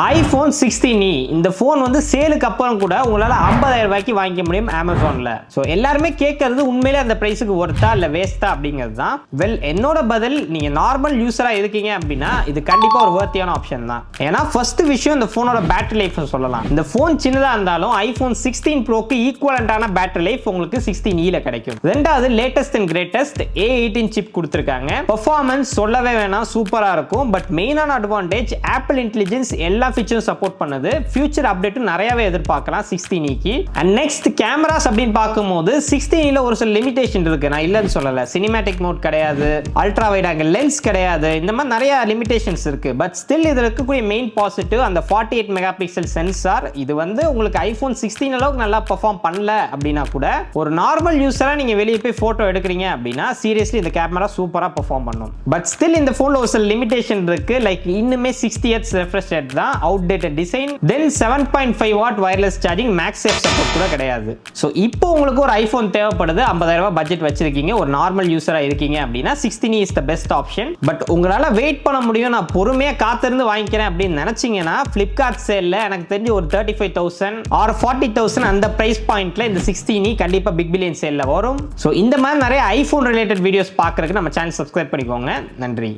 iPhone 16e இந்த phone வந்து சேலுக்கு அப்புறம் கூட உங்களால 50000 ரூபாய்க்கு வாங்கிக்க முடியும் Amazonல. சோ எல்லாரும் கேக்குறது உண்மையிலே அந்த பிரைஸ்க்கு வர்த்தா இல்ல வேஸ்டா அப்படிங்கிறது தான். வெல் என்னோட பதில் நீங்க நார்மல் யூசரா இருக்கீங்க அப்படினா இது கண்டிப்பா ஒரு வர்த்தியான ஆப்ஷன் தான். ஏனா ஃபர்ஸ்ட் விஷயம் இந்த ஃபோனோட பேட்டரி லைஃப் சொல்லலாம். இந்த ஃபோன் சின்னதா இருந்தாலும் iPhone 16 Proக்கு ஈக்குவலன்ட்டான பேட்டரி லைஃப் உங்களுக்கு 16e ல கிடைக்கும். ரெண்டாவது latest and greatest A18 chip கொடுத்திருக்காங்க. பெர்ஃபார்மன்ஸ் சொல்லவே வேணாம் சூப்பரா இருக்கும். பட் மெயினான அட்வான்டேஜ் Apple Intelligence எல்லா ஃபீச்சர்ஸ் சப்போர்ட் பண்ணுது. ஃபியூச்சர் அப்டேட் நிறையவே எதிர்பார்க்கலாம் 16e. அண்ட் நெக்ஸ்ட் கேமராஸ் அப்படினு பாக்கும்போது 16e ல ஒரு சில லிமிடேஷன் இருக்கு. நான் இல்லன்னு சொல்லல. சினிமேட்டிக் மோட் கிடையாது, அல்ட்ரா வைட் ஆங்கிள் லென்ஸ் கிடையாது. இந்த மாதிரி நிறைய லிமிடேஷன்ஸ் இருக்கு. பட் ஸ்டில் இதுல இருக்கக்கூடிய மெயின் பாசிட்டிவ் அந்த 48 மெகா பிக்சல் சென்சார். இது வந்து உங்களுக்கு iPhone 16 அளவுக்கு நல்லா பெர்ஃபார்ம் பண்ணல அப்படினா கூட ஒரு நார்மல் யூசரா நீங்க வெளிய போய் போட்டோ எடுக்கிறீங்க அப்படினா சீரியஸ்லி இந்த கேமரா சூப்பரா பெர்ஃபார்ம் பண்ணும். பட் ஸ்டில் இந்த போன்ல ஒரு சில லிமிடேஷன் இருக்கு. லைக் இன்னுமே 60Hz refresh rate தான், outdated design, then 7.5 watt wireless charging, MagSafe support கூட கிடையாது. சோ இப்போ உங்களுக்கு ஒரு iPhone தேவைப்படுது, 50000 ரூபாய் பட்ஜெட் வச்சிருக்கீங்க, ஒரு நார்மல் யூசரா இருக்கீங்க அப்படினா 16e is the best option. But உங்களால வெயிட் பண்ண முடியும், நான் பொறுமையா காத்திருந்து வாங்கிக்கிறேன் அப்படின்னு நினைச்சீங்கன்னா Flipkart சேல்ல எனக்கு தெரிஞ்சு ஒரு 35000 or 40000 அந்த பிரைஸ் பாயிண்ட்ல இந்த 16e கண்டிப்பா பிக் பில்லியன் சேல்ல வரும். சோ இந்த மாதிரி நிறைய iPhone ரிலேட்டட் வீடியோஸ் பார்க்கிறதுக்கு நம்ம சேனல் சப்ஸ்கிரைப் பண்ணிக்கோங்க. நன்றி.